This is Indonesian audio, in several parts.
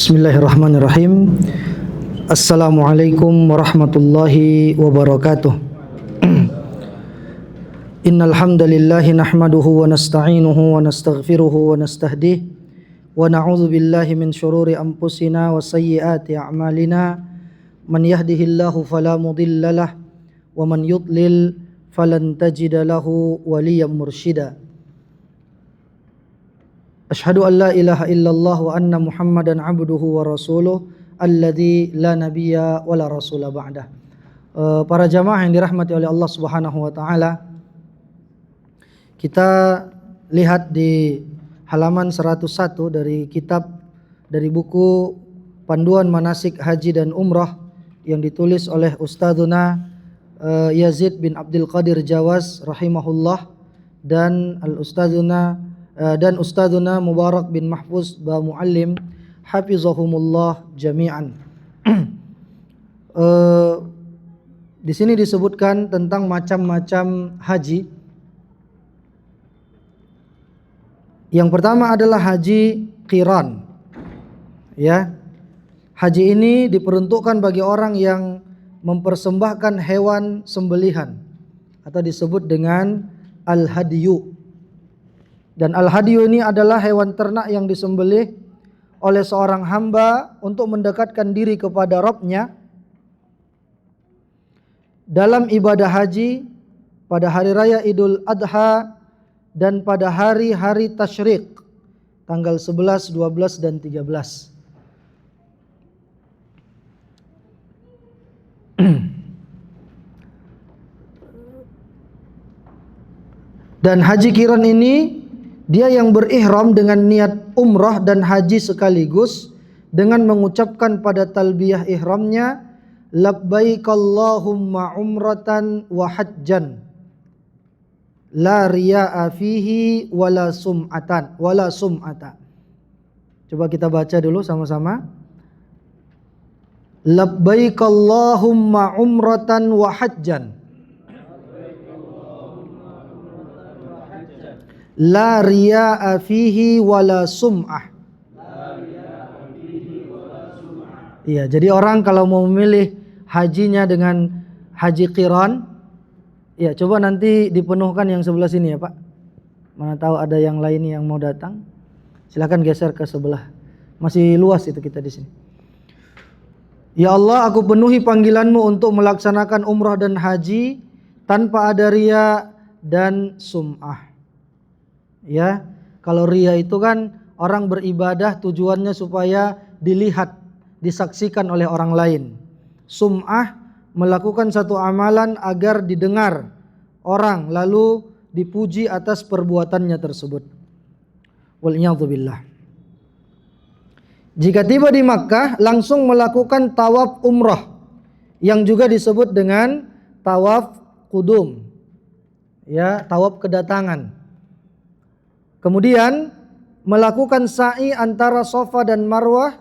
Bismillahirrahmanirrahim. Assalamualaikum warahmatullahi wabarakatuh. Innal hamdalillah nahmaduhu wa nasta'inuhu wa nastaghfiruhu wa nastahdihi wa na'udzu billahi min shururi anfusina wa sayyiati a'malina. Man yahdihillahu fala mudilla lahu wa man yudlil falan tajida lahu waliyyan mursyida. Asyhadu an la ilaha illallah wa anna Muhammadan abduhu wa rasuluh alladzi la nabiyya wa la rasula ba'dah. Para jamaah yang dirahmati oleh Allah Subhanahu wa taala, kita lihat di halaman 101 dari buku Panduan Manasik Haji dan Umrah yang ditulis oleh Ustadzuna Yazid bin Abdul Qadir Jawas rahimahullah dan Ustadzuna Mubarak bin Mahfuz Ba Muallim hafizahumullah jami'an. Di sini disebutkan tentang macam-macam haji. Yang pertama adalah haji qiran. Ya. Haji ini diperuntukkan bagi orang yang mempersembahkan hewan sembelihan atau disebut dengan al-hadiyu. Dan al-hadiyu ini adalah hewan ternak yang disembelih oleh seorang hamba untuk mendekatkan diri kepada Rabb-Nya dalam ibadah haji pada hari raya Idul Adha dan pada hari-hari tasyrik tanggal 11, 12 dan 13. Dan haji qiran ini dia yang berihram dengan niat umrah dan haji sekaligus dengan mengucapkan pada talbiyah ihramnya labbaik Allahumma umratan wa hajjan la riya'a fihi wala sum'ata. Coba kita baca dulu sama-sama. Labbaik Allahumma umratan wa hajjan la riya'a fihi wala sum'ah. Iya, jadi orang kalau mau memilih hajinya dengan haji qiran, ya coba nanti dipenuhkan yang sebelah sini ya Pak. Mana tahu ada yang lain yang mau datang. Silakan geser ke sebelah. Masih luas itu kita di sini. Ya Allah, aku penuhi panggilanmu untuk melaksanakan umrah dan haji tanpa ada riya dan sum'ah. Ya, kalau riya itu kan orang beribadah tujuannya supaya dilihat, disaksikan oleh orang lain. Sum'ah melakukan satu amalan agar didengar orang lalu dipuji atas perbuatannya tersebut. Wal'iyadzubillah. Jika tiba di Makkah langsung melakukan tawaf umrah yang juga disebut dengan tawaf qudum. Ya, tawaf kedatangan. Kemudian melakukan sa'i antara Safa dan Marwah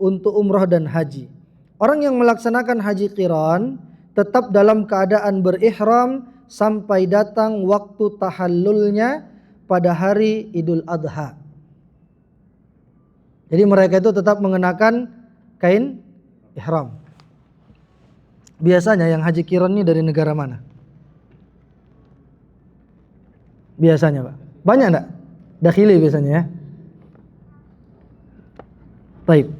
untuk umrah dan haji. Orang yang melaksanakan haji qiran tetap dalam keadaan berihram sampai datang waktu tahallulnya pada hari Idul Adha. Jadi mereka itu tetap mengenakan kain ihram. Biasanya yang haji qiran ini dari negara mana? Biasanya Pak. Banyak enggak? Dakhili biasanya ya. Baik.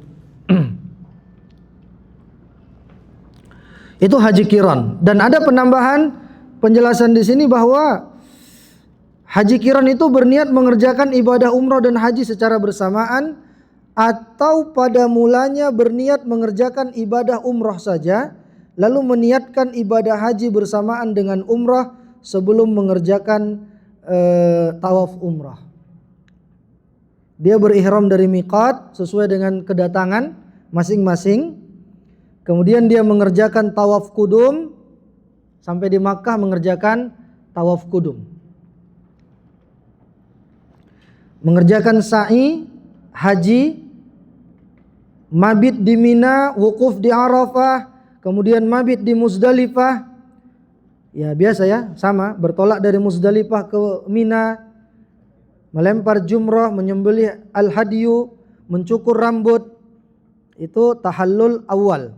Itu haji qiran. Dan ada penambahan penjelasan di sini bahwa haji qiran itu berniat mengerjakan ibadah umrah dan haji secara bersamaan atau pada mulanya berniat mengerjakan ibadah umrah saja lalu meniatkan ibadah haji bersamaan dengan umrah sebelum mengerjakan tawaf umrah. Dia berihram dari miqat sesuai dengan kedatangan masing-masing. Kemudian dia mengerjakan tawaf qudum sampai di Makkah mengerjakan tawaf qudum. Mengerjakan sa'i, haji, mabit di Mina, wukuf di Arafah, kemudian mabit di Muzdalifah. Ya biasa ya, sama, bertolak dari Muzdalifah ke Mina, melempar jumrah, menyembelih al-hadiyu, mencukur rambut, Itu tahallul awal.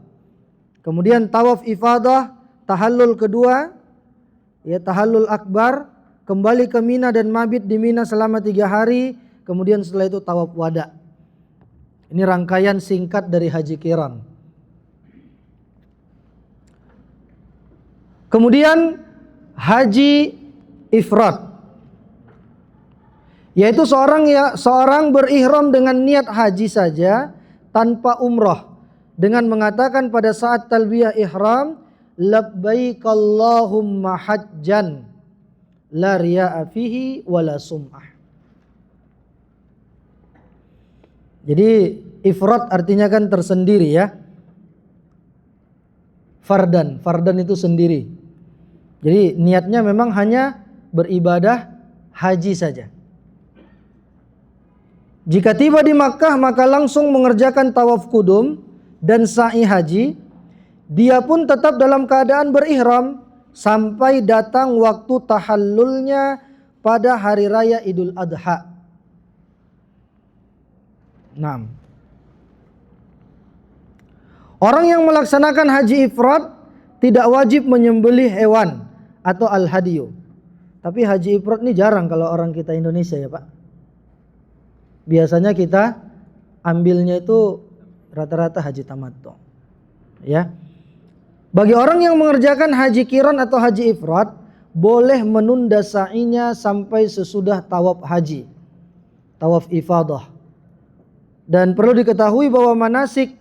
Kemudian tawaf ifadah, tahallul kedua, ya tahallul akbar, kembali ke Mina dan mabit di Mina selama 3 hari. Kemudian setelah itu tawaf wada. Ini rangkaian singkat dari haji qiran. Kemudian haji ifrad, yaitu seorang berihram dengan niat haji saja tanpa umrah, dengan mengatakan pada saat talbiyah ihram, labbaik Allahumma hajjan la riya'a fihi wala sum'ah. Jadi ifrad artinya kan tersendiri ya. Fardan itu sendiri. Jadi niatnya memang hanya beribadah haji saja. Jika tiba di Makkah maka langsung mengerjakan tawaf kudum dan sa'i haji. Dia pun tetap dalam keadaan berihram sampai datang waktu tahallulnya pada hari raya Idul Adha. 6. Orang yang melaksanakan haji ifrad tidak wajib menyembelih hewan atau al-hadiyu. Tapi haji ifrad ini jarang kalau orang kita Indonesia ya Pak. Biasanya kita ambilnya itu rata-rata haji tamattu. Ya. Bagi orang yang mengerjakan haji qiran atau haji ifrad, boleh menunda sa'inya sampai sesudah tawaf haji, tawaf ifadah. Dan perlu diketahui bahwa manasik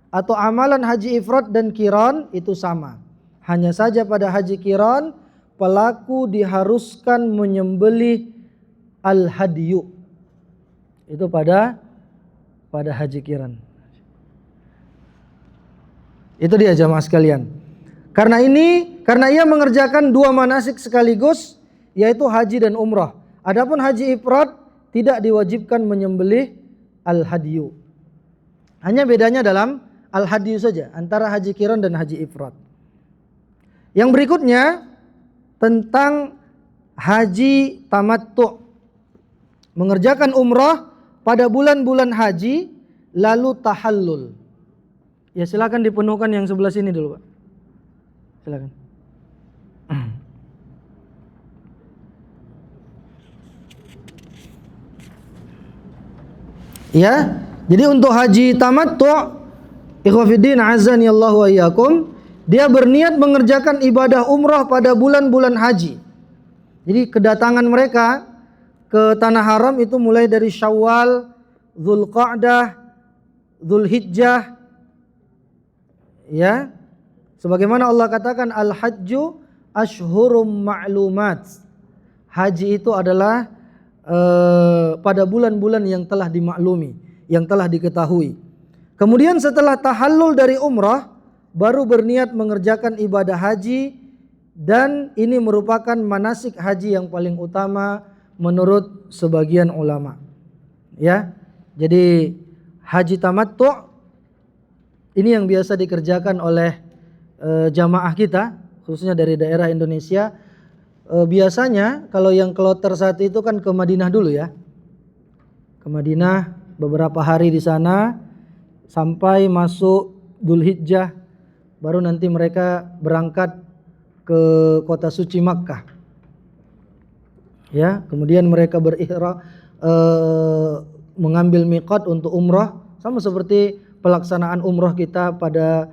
atau amalan haji ifrad dan qiran itu sama. Hanya saja pada haji qiran pelaku diharuskan menyembelih al-hadiyu. Itu pada haji qiran. Itu dia jamaah sekalian. Karena ia mengerjakan 2 manasik sekaligus, yaitu haji dan umrah. Adapun haji ifrad tidak diwajibkan menyembelih al-hadiyu. Hanya bedanya dalam al-hadiyu saja antara haji qiran dan haji ifrad. Yang berikutnya tentang haji tamattu. Mengerjakan umrah pada bulan-bulan haji lalu tahallul. Ya silakan dipenuhkan yang sebelah sini dulu Pak. Silakan. Ya, jadi untuk haji tamattu, ikhwatiddin azani Allah wa iyyakum, dia berniat mengerjakan ibadah umrah pada bulan-bulan haji. Jadi kedatangan mereka ke tanah haram itu mulai dari Syawal, Dzulqa'dah, Dzulhijjah. Ya. Sebagaimana Allah katakan al-hajju ashhurum ma'lumat. Haji itu adalah pada bulan-bulan yang telah dimaklumi, yang telah diketahui. Kemudian setelah tahallul dari umrah, baru berniat mengerjakan ibadah haji, dan ini merupakan manasik haji yang paling utama menurut sebagian ulama. Ya, jadi haji tamattu ini yang biasa dikerjakan oleh jamaah kita, khususnya dari daerah Indonesia. Biasanya kalau yang kloter saat itu kan ke Madinah dulu ya, ke Madinah beberapa hari di sana sampai masuk Dzulhijjah, baru nanti mereka berangkat ke kota suci Makkah. Ya, kemudian mereka berihram, mengambil miqat untuk umrah, sama seperti pelaksanaan umrah kita pada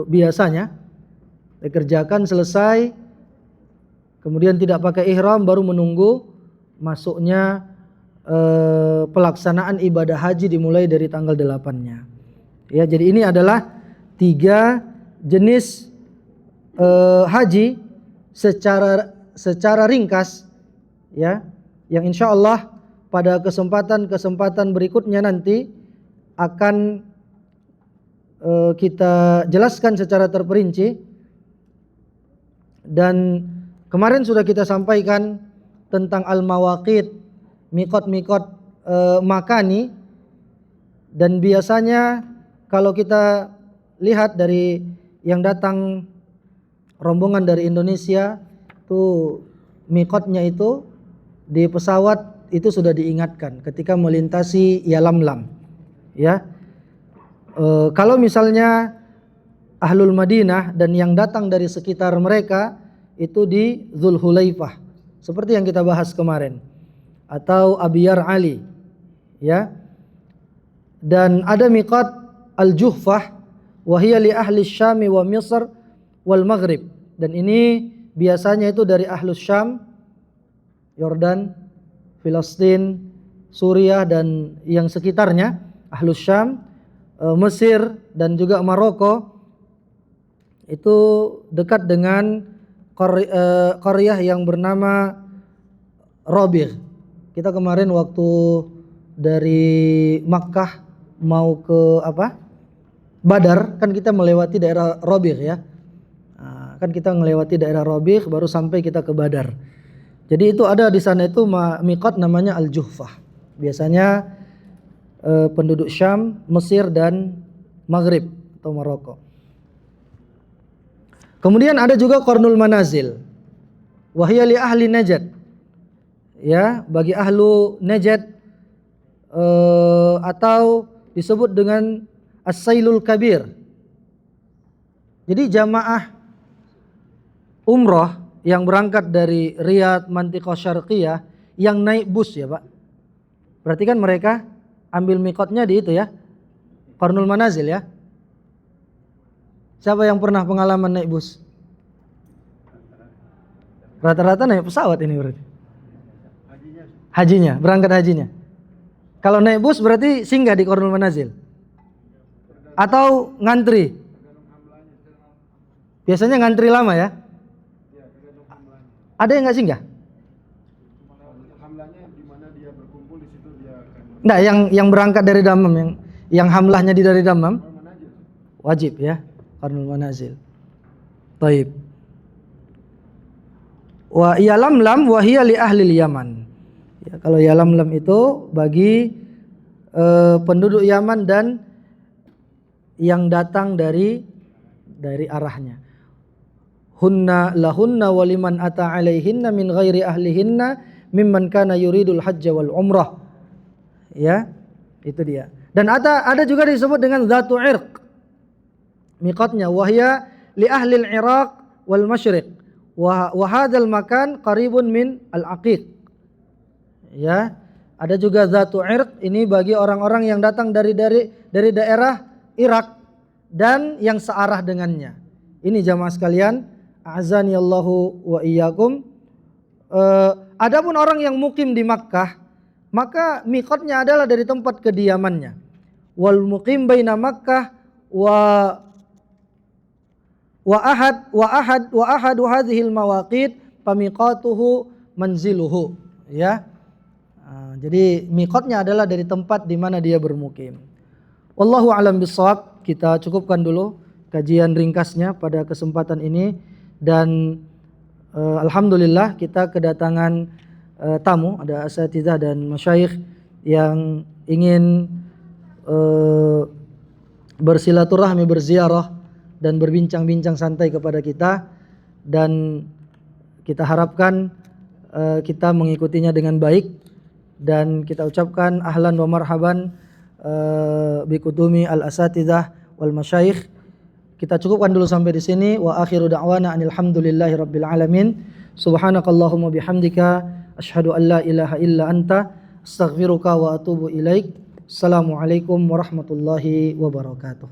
biasanya. Dikerjakan selesai, kemudian tidak pakai ihram, baru menunggu masuknya pelaksanaan ibadah haji dimulai dari tanggal 8-nya. Ya, jadi ini adalah 3 jenis haji secara ringkas ya, yang insya Allah pada kesempatan berikutnya nanti akan kita jelaskan secara terperinci. Dan kemarin sudah kita sampaikan tentang al-mawaqit, miqat-miqat makani, dan biasanya kalau kita lihat dari yang datang rombongan dari Indonesia tuh, miqatnya itu di pesawat itu sudah diingatkan ketika melintasi Yalamlam ya. Kalau misalnya Ahlul Madinah dan yang datang dari sekitar mereka itu di Dzulhulaifah, seperti yang kita bahas kemarin, atau Abiyar Ali, ya. Dan ada miqat Al-Juhfah, wa hiya li ahli Syam wa Misr wal Maghrib, dan ini biasanya itu dari Ahlus Syam, Yordan, Filistin, Suriah dan yang sekitarnya, Ahlus Syam, Mesir dan juga Maroko. Itu dekat dengan qaryah yang bernama Rabigh. Kita kemarin waktu dari Makkah mau ke Badar, kan kita melewati daerah Rabigh, ya. Kan kita melewati daerah Rabigh baru sampai kita ke Badar. Jadi itu ada di sana itu miqat namanya Al-Juhfah. Biasanya penduduk Syam, Mesir dan Maghrib atau Maroko. Kemudian ada juga Qarnul Manazil, wahya li ahli Najd, ya, bagi ahlu Najd, atau disebut dengan As-Sailul Kabir. Jadi jamaah umrah yang berangkat dari Riyadh, Mantiqah Syarqiyah, yang naik bus, ya Pak. Berarti kan mereka ambil miqatnya di itu, ya, Qarnul Manazil, ya. Siapa yang pernah pengalaman naik bus? Rata-rata naik pesawat ini berarti. Hajinya, berangkat hajinya. Kalau naik bus berarti singgah di Qarnul Manazil atau ngantri. Biasanya ngantri lama, ya. Ada yang nggak singgah? Nggak, yang berangkat dari Dammam, yang hamlahnya dari Dammam wajib, ya, Qarnul Manazil. Baik. Wa Yalamlam wa hiya li ahli Yaman. Ya, kalau Yalamlam itu bagi penduduk Yaman dan yang datang dari arahnya. Hunna lahunna waliman ata alaihinna min ghairi ahlihinna mimman kana yuridul hajja wal umrah. Ya, itu dia. Dan ada juga disebut dengan Dzatu Irq. Miqatnya wahya li ahli al-Iraq wal Masyriq. Wa hadzal makan qaribun min al-Aqiq. Ya, ada juga Dzatu Irq, ini bagi orang-orang yang datang dari daerah Irak dan yang searah dengannya. Ini jamaah sekalian, a'azani Allahu wa iyyakum. Adapun orang yang mukim di Makkah, maka miqatnya adalah dari tempat kediamannya. Wal muqim baina Makkah wa ahad hadhil mawaqit pamiqatuhu manziluhu, ya. Jadi miqatnya adalah dari tempat di mana dia bermukim. Wallahu a'lam bishawab. Kita cukupkan dulu kajian ringkasnya pada kesempatan ini, dan alhamdulillah kita kedatangan tamu, ada asatidzah dan masyayikh yang ingin bersilaturahmi, berziarah dan berbincang-bincang santai kepada kita, dan kita harapkan kita mengikutinya dengan baik, dan kita ucapkan ahlan wa marhaban bikudumi al-asatidzah wal masyayikh. Kita cukupkan dulu sampai di sini. Wa akhiru da'wana anil hamdulillahi rabbil alamin. Subhanakallahumma bihamdika asyhadu an la ilaha illa anta astaghfiruka wa atubu ilaik. Assalamualaikum warahmatullahi wabarakatuh.